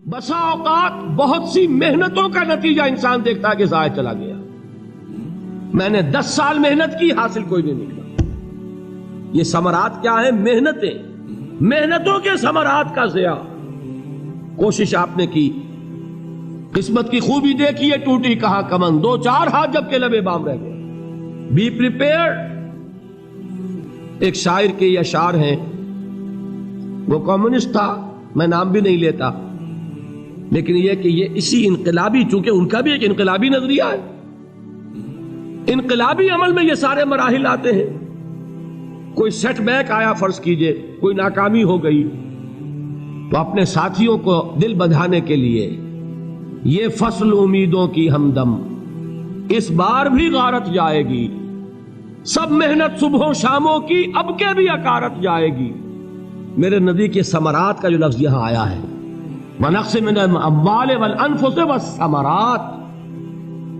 بسا اوقات بہت سی محنتوں کا نتیجہ انسان دیکھتا ہے کہ ضائع چلا گیا. میں نے 10 سال محنت کی، حاصل کوئی نہیں نکلا. یہ ثمرات کیا ہیں؟ محنتوں کے ثمرات کا ضیاع. کوشش آپ نے کی، قسمت کی خوبی دیکھی ہے، ٹوٹی کہاں کمن، 2-4 ہاتھ جب کے لبے بام رہ گئے. Be prepared. ایک شاعر کے یہ اشعار ہیں، وہ کمیونسٹ تھا، میں نام بھی نہیں لیتا، لیکن یہ کہ یہ اسی انقلابی، چونکہ ان کا بھی ایک انقلابی نظریہ ہے، انقلابی عمل میں یہ سارے مراحل آتے ہیں. کوئی سیٹ بیک آیا، فرض کیجئے کوئی ناکامی ہو گئی، تو اپنے ساتھیوں کو دل بندھانے کے لیے یہ فصل امیدوں کی ہمدم اس بار بھی غارت جائے گی، سب محنت صبحوں شاموں کی اب کے بھی اکارت جائے گی. میرے نبی کے ثمرات کا جو لفظ یہاں آیا ہے، وَنَقْصٍ مِّنَ الْأَمْوَالِ وَالْأَنفُسِ وَالثَّمَرَاتِ،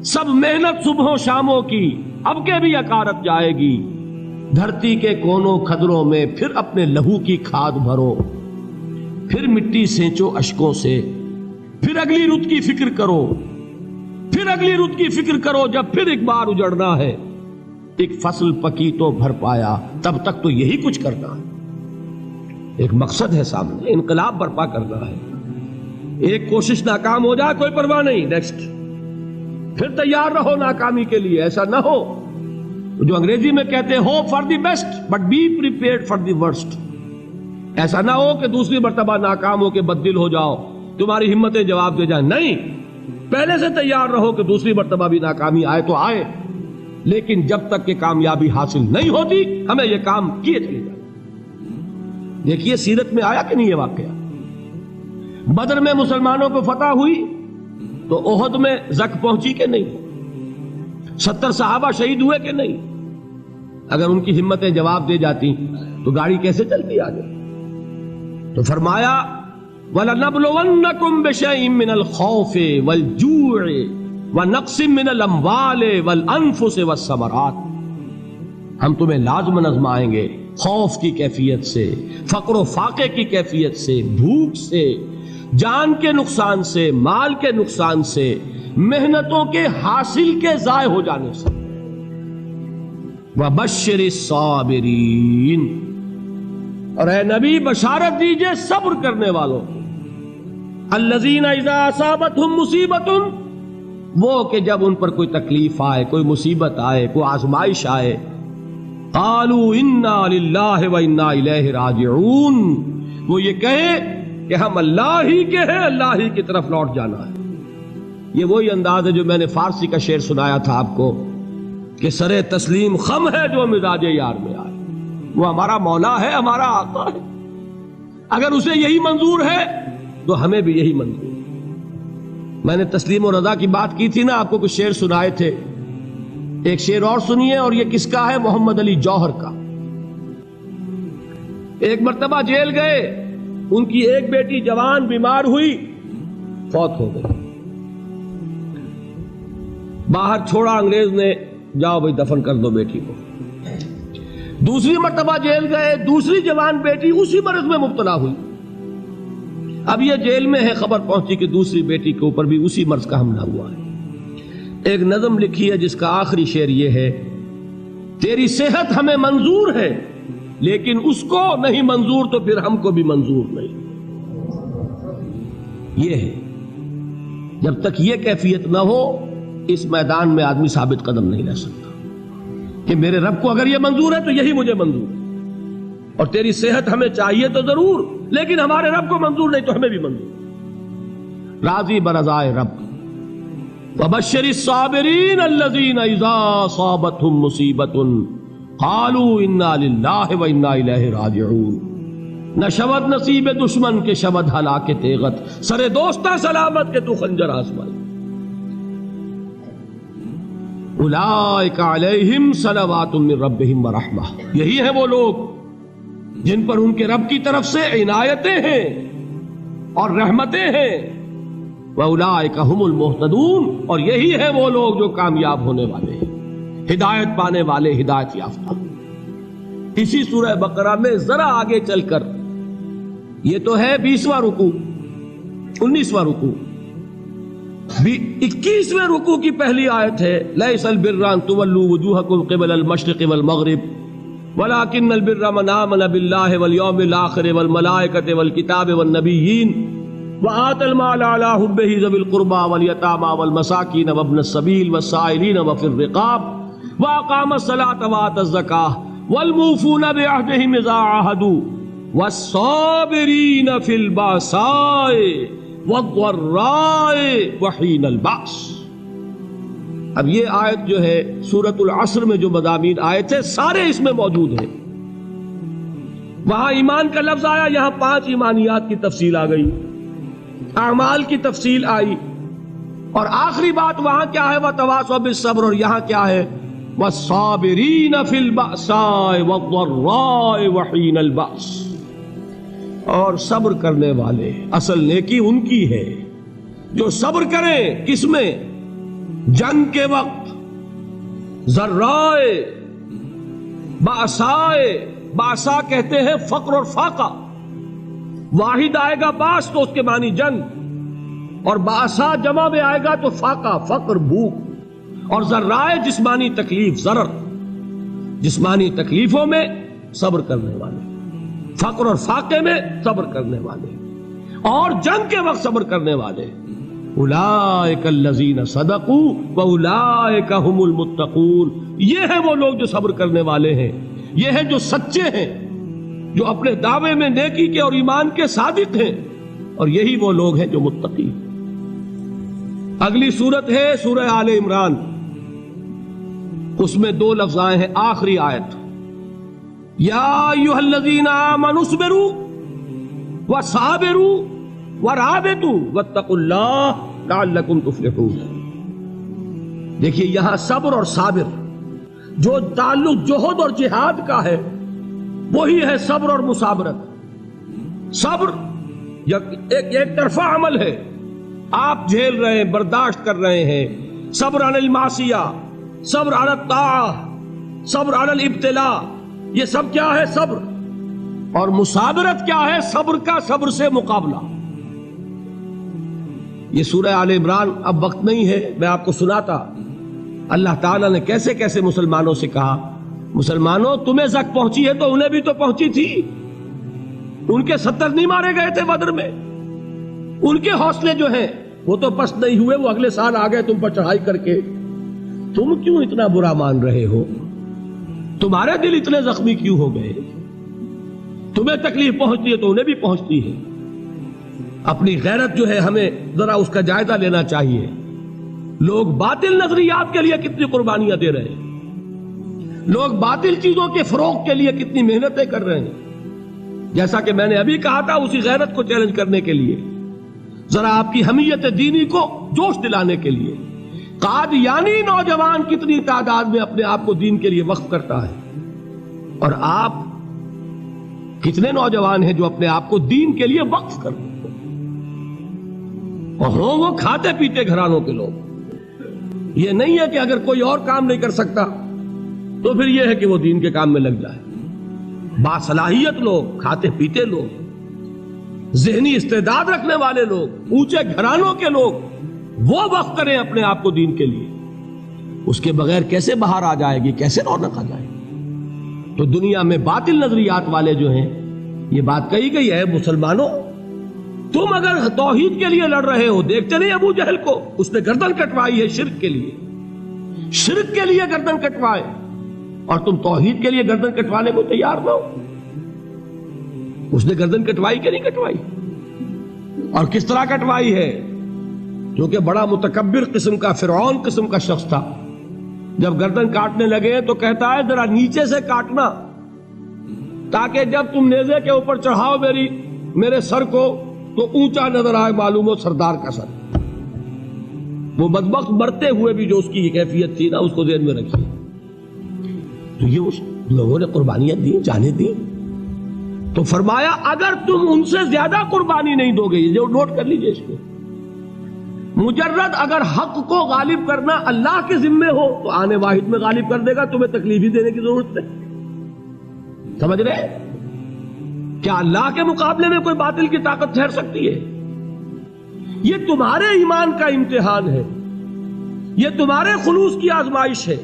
سب محنت صبحوں شاموں کی اب کے بھی اکارت جائے گی. دھرتی کے کونوں کھدروں میں پھر اپنے لہو کی کھاد بھرو، پھر مٹی سینچو اشکوں سے، پھر اگلی رت کی فکر کرو، پھر اگلی رت کی فکر کرو، جب پھر ایک بار اجڑنا ہے. ایک فصل پکی تو بھر پایا، تب تک تو یہی کچھ کرنا ہے. ایک مقصد ہے سامنے، انقلاب برپا کرنا ہے. ایک کوشش ناکام ہو جائے کوئی پرواہ نہیں، نیکسٹ. پھر تیار رہو ناکامی کے لیے. ایسا نہ ہو جو انگریزی میں کہتے ہیں hope for the best but be prepared for the worst. ایسا نہ ہو کہ دوسری مرتبہ ناکام ہو کے بددل ہو جاؤ، تمہاری ہمتیں جواب دے جائیں. نہیں، پہلے سے تیار رہو کہ دوسری مرتبہ بھی ناکامی آئے تو آئے، لیکن جب تک کہ کامیابی حاصل نہیں ہوتی ہمیں یہ کام کیے چلے جائیں. دیکھیے سیرت میں آیا کہ نہیں یہ واقعہ. بدر میں مسلمانوں کو فتح ہوئی تو احد میں زک پہنچی کہ نہیں؟ 70 صحابہ شہید ہوئے کہ نہیں؟ اگر ان کی ہمتیں جواب دے جاتی تو گاڑی کیسے چلتی آگے؟ تو فرمایا وَلَنَبْلُوَنَّكُمْ بِشَيْءٍ مِّنَ الْخَوْفِ وَالْجُوعِ وَنَقْصٍ مِّنَ الْأَمْوَالِ وَالْأَنفُسِ وَالثَّمَرَاتِ. ہم تمہیں لازم آزمائیں گے، خوف کی کیفیت سے، فقر و فاقے کی کیفیت سے، بھوک سے، جان کے نقصان سے، مال کے نقصان سے، محنتوں کے حاصل کے ضائع ہو جانے سے. وَبَشِّرِ الصَّابِرِينَ، اور اے نبی بشارت دیجئے صبر کرنے والوں کو. الَّذِينَ إِذَا أَصَابَتْهُمْ مُصِيبَةٌ، وہ کہ جب ان پر کوئی تکلیف آئے، کوئی مصیبت آئے، کوئی آزمائش آئے، قالوا انا للہ و انا الیہ راجعون، وہ یہ کہیں کہ ہم اللہ ہی کے ہیں، اللہ ہی کی طرف لوٹ جانا ہے. یہ وہی انداز ہے جو میں نے فارسی کا شعر سنایا تھا آپ کو کہ سرے تسلیم خم ہے جو مزاج یار میں آئے. وہ ہمارا مولا ہے، ہمارا آقا ہے. اگر اسے یہی منظور ہے تو ہمیں بھی یہی منظور ہے. میں نے تسلیم و رضا کی بات کی تھی نا، آپ کو کچھ شعر سنائے تھے. ایک شعر اور سنیے، اور یہ کس کا ہے؟ محمد علی جوہر کا. ایک مرتبہ جیل گئے، ان کی ایک بیٹی جوان بیمار ہوئی، فوت ہو گئی. باہر چھوڑا انگریز نے، جاؤ بھائی دفن کر دو بیٹی کو. دوسری مرتبہ جیل گئے، دوسری جوان بیٹی اسی مرض میں مبتلا ہوئی. اب یہ جیل میں ہے، خبر پہنچی کہ دوسری بیٹی کے اوپر بھی اسی مرض کا حملہ ہوا ہے. ایک نظم لکھی ہے جس کا آخری شعر یہ ہے، تیری صحت ہمیں منظور ہے لیکن اس کو نہیں منظور تو پھر ہم کو بھی منظور نہیں. یہ ہے، جب تک یہ کیفیت نہ ہو اس میدان میں آدمی ثابت قدم نہیں رہ سکتا کہ میرے رب کو اگر یہ منظور ہے تو یہی مجھے منظور ہے، اور تیری صحت ہمیں چاہیے تو ضرور، لیکن ہمارے رب کو منظور نہیں تو ہمیں بھی منظور. راضی برضائے رب. وَبَشِّرِ الصَّابِرِينَ الَّذِينَ إِذَا أَصَابَتْهُمْ مُصِيبَةٌ قَالُوا إِنَّا لِلَّهِ وَإِنَّا إِلَيْهِ رَاجِعُونَ. نہ شود نصیب دشمن کے شود ہلاک تیغت، سرے دوستہ سلامت کے تو خنجر آزمائے. اولئک علیہم صلوات من ربہم ورحمہ، یہی ہیں وہ لوگ جن پر ان کے رب کی طرف سے عنایتیں ہیں اور رحمتیں ہیں. وَأُولَٰئِكَ هُمُ الْمُهْتَدُونَ، اور یہی ہے وہ لوگ جو کامیاب ہونے والے ہیں، ہدایت پانے والے، ہدایت یافتہ. اسی سورہ بقرہ میں ذرا آگے چل کر، یہ تو ہے 20واں رکوع، 19واں رکوع، 21ویں رکوع کی پہلی آیت ہے لیس البر ان تولوا وجوہکم قبل المشرق والمغرب ولکن البر من آمن باللہ والیوم الآخر والملائکۃ والکتاب والنبیین وآتى المال على حبه ذوي القربى واليتامى والمساكين وابن السبيل والسائلين وفي الرقاب وأقام الصلاة وآتى الزكاة والموفون بعهدهم إذا عاهدوا والصابرين في البأساء والضراء وحين البأس۔ اب یہ آیت جو ہے سورۃ العصر میں جو مضامین آئے تھے سارے اس میں موجود ہیں۔ وہاں ایمان کا لفظ آیا، یہاں 5 ایمانیات کی تفصیل آ گئی، اعمال کی تفصیل آئی، اور آخری بات وہاں کیا ہے وَتَوَاصَوْا بِالصَّبْرِ، اور یہاں کیا ہے وَالصَّابِرِينَ فِي الْبَأْسَاءِ وَالضَّرَّاءِ وَحِينَ الْبَأْسِ، اور صبر کرنے والے، اصل نیکی ان کی ہے جو صبر کریں، کس میں؟ جنگ کے وقت، ذرائے، بأسائے، بأسا کہتے ہیں فقر اور فاقہ، واحد آئے گا باس تو اس کے معنی جنگ، اور باسا جمع میں آئے گا تو فاقہ، فقر، بھوک، اور ذرائع جسمانی تکلیف، ضرر، جسمانی تکلیفوں میں صبر کرنے والے، فقر اور فاقے میں صبر کرنے والے، اور جنگ کے وقت صبر کرنے والے۔ اولئک الذین صدقوا واولئک هم المتقون، یہ ہیں وہ لوگ جو صبر کرنے والے ہیں، یہ ہیں جو سچے ہیں، جو اپنے دعوے میں نیکی کے اور ایمان کے صادق ہیں، اور یہی وہ لوگ ہیں جو متقی۔ اگلی سورت ہے سورہ آل عمران، اس میں 2 لفظ آئے ہیں، آخری آیت یا ایھا الذین آمنوا اصبروا وصابروا ورابطوا واتقوا اللہ لعلکم تفلحون۔ دیکھیے یہاں صبر اور صابر جو تعلق جہد اور جہاد کا ہے وہی ہے صبر اور مصابرت۔ صبر ایک طرفہ عمل ہے، آپ جھیل رہے ہیں، برداشت کر رہے ہیں، صبر علی المعصیہ، صبر علی الطاعہ، صبر علی الابتلاء، یہ سب کیا ہے؟ صبر۔ اور مصابرت کیا ہے؟ صبر کا صبر سے مقابلہ۔ یہ سورہ آل عمران، اب وقت نہیں ہے، میں آپ کو سناتا اللہ تعالیٰ نے کیسے کیسے مسلمانوں سے کہا، مسلمانوں تمہیں زک پہنچی ہے تو انہیں بھی تو پہنچی تھی، ان کے 70 نہیں مارے گئے تھے بدر میں، ان کے حوصلے جو ہیں وہ تو پست نہیں ہوئے، وہ اگلے سال آ گئے تم پر چڑھائی کر کے، تم کیوں اتنا برا مان رہے ہو؟ تمہارے دل اتنے زخمی کیوں ہو گئے؟ تمہیں تکلیف پہنچتی ہے تو انہیں بھی پہنچتی ہے۔ اپنی غیرت جو ہے ہمیں ذرا اس کا جائزہ لینا چاہیے۔ لوگ باطل نظریات کے لیے کتنی قربانیاں دے رہے ہیں، لوگ باطل چیزوں کے فروغ کے لیے کتنی محنتیں کر رہے ہیں۔ جیسا کہ میں نے ابھی کہا تھا، اسی غیرت کو چیلنج کرنے کے لیے، ذرا آپ کی حمیت دینی کو جوش دلانے کے لیے، قادیانی نوجوان کتنی تعداد میں اپنے آپ کو دین کے لیے وقف کرتا ہے، اور آپ کتنے نوجوان ہیں جو اپنے آپ کو دین کے لیے وقف کرتے ہیں، اور ہوں وہ کھاتے پیتے گھرانوں کے لوگ۔ یہ نہیں ہے کہ اگر کوئی اور کام نہیں کر سکتا تو پھر یہ ہے کہ وہ دین کے کام میں لگ جائے۔ باصلاحیت لوگ، کھاتے پیتے لوگ، ذہنی استعداد رکھنے والے لوگ، اونچے گھرانوں کے لوگ، وہ وقف کریں اپنے آپ کو دین کے لیے۔ اس کے بغیر کیسے باہر آ جائے گی، کیسے رونق آ جائے گی؟ تو دنیا میں باطل نظریات والے جو ہیں، یہ بات کہی گئی ہے، مسلمانوں تم اگر توحید کے لیے لڑ رہے ہو، دیکھتے نہیں ابو جہل کو، اس نے گردن کٹوائی ہے شرک کے لیے، شرک کے لیے گردن کٹوائے، اور تم توحید کے لیے گردن کٹوانے کو تیار نہ ہو۔ اس نے گردن کٹوائی کہ نہیں کٹوائی؟ اور کس طرح کٹوائی ہے؟ کیونکہ بڑا متکبر قسم کا، فرعون قسم کا شخص تھا، جب گردن کاٹنے لگے تو کہتا ہے ذرا نیچے سے کاٹنا، تاکہ جب تم نیزے کے اوپر چڑھاؤ میرے سر کو تو اونچا نظر آئے، معلوم ہو سردار کا سر۔ وہ بدبخت مرتے ہوئے بھی جو اس کی یہ کیفیت تھی نا، اس کو ذہن میں رکھیے۔ تو یہ اس لوگوں نے قربانیاں دی، جانیں دی، تو فرمایا اگر تم ان سے زیادہ قربانی نہیں دو گے، جو نوٹ کر لیجئے اس کو، مجرد اگر حق کو غالب کرنا اللہ کے ذمے ہو تو آنے واحد میں غالب کر دے گا، تمہیں تکلیف ہی دینے کی ضرورت نہیں۔ سمجھ رہے؟ کیا اللہ کے مقابلے میں کوئی باطل کی طاقت ٹھہر سکتی ہے؟ یہ تمہارے ایمان کا امتحان ہے، یہ تمہارے خلوص کی آزمائش ہے،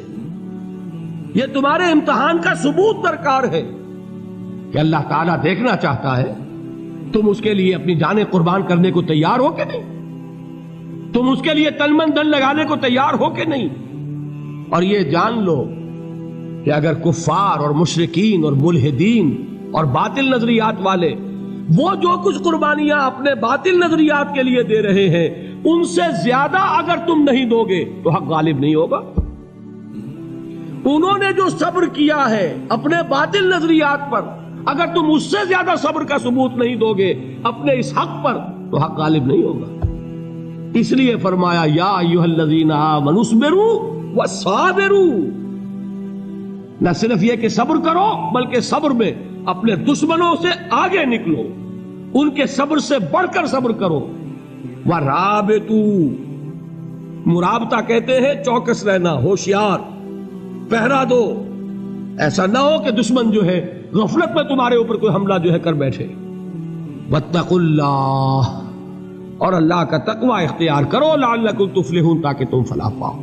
یہ تمہارے امتحان کا ثبوت درکار ہے کہ اللہ تعالیٰ دیکھنا چاہتا ہے تم اس کے لیے اپنی جانیں قربان کرنے کو تیار ہو کہ نہیں، تم اس کے لیے تن من دھن لگانے کو تیار ہو کہ نہیں۔ اور یہ جان لو کہ اگر کفار اور مشرکین اور ملحدین اور باطل نظریات والے وہ جو کچھ قربانیاں اپنے باطل نظریات کے لیے دے رہے ہیں ان سے زیادہ اگر تم نہیں دو گے تو حق غالب نہیں ہوگا۔ انہوں نے جو صبر کیا ہے اپنے باطل نظریات پر، اگر تم اس سے زیادہ صبر کا ثبوت نہیں دو گے اپنے اس حق پر تو حق غالب نہیں ہوگا۔ اس لیے فرمایا یا ایھا الذین آمنوا اصبروا وصابروا، نہ صرف یہ کہ صبر کرو بلکہ صبر میں اپنے دشمنوں سے آگے نکلو، ان کے صبر سے بڑھ کر صبر کرو۔ ورابطوا، مرابطہ کہتے ہیں چوکس رہنا، ہوشیار، پہرا دو، ایسا نہ ہو کہ دشمن جو ہے غفلت میں تمہارے اوپر کوئی حملہ جو ہے کر بیٹھے۔ واتقوا اللہ، اور اللہ کا تقوی اختیار کرو، لعلکم تفلحون، تاکہ تم فلاح پاؤ۔